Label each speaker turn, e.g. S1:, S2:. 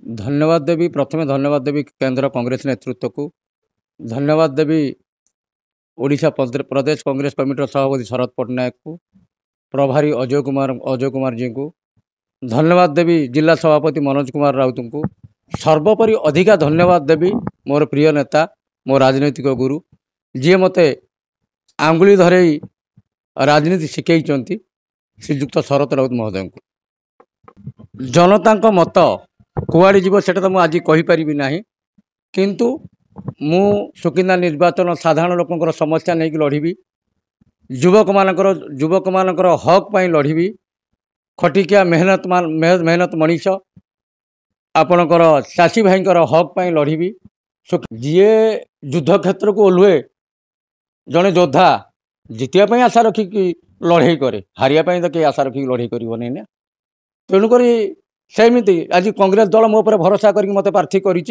S1: धन्यवाद देवी प्रथमे धन्यवाद देवी केंद्र कांग्रेस नेतृत्व को धन्यवाद देवी ओडिशा प्रदेश कांग्रेस कमिटर सभापति शरद पट्टनायक को प्रभारी अजय कुमार जी को धन्यवाद देवी जिला सभापति मनोज कुमार राउत को सर्वोपरि अधिका धन्यवाद देवी मोर प्रिय नेता मो राजनैतिक गुरु जी मते आंगुली धरे राजनीति शिखई श्रीजुक्त शरद राउत महोदय को जनता मत कुआड़े जीव से आज कहीपरि ना किंतु मु सुकिंदा निर्वाचन साधारण लोकंर समस्या नहीं लड़बी युवक मानकर हक पाई लड़बी खटिकिया मेहनत मनीष आपणकर चाषी भाई हक पाई लड़बी जी युद्ध क्षेत्र को ओह्लुए जड़े योद्धा जितियापाई आशा रखिकी लड़े कै हारियापाई तो कहीं आशा रखिकी लड़े करना तेणुक सेमती आज कांग्रेस दल मो पर भरोसा करके मत प्रार्थी करी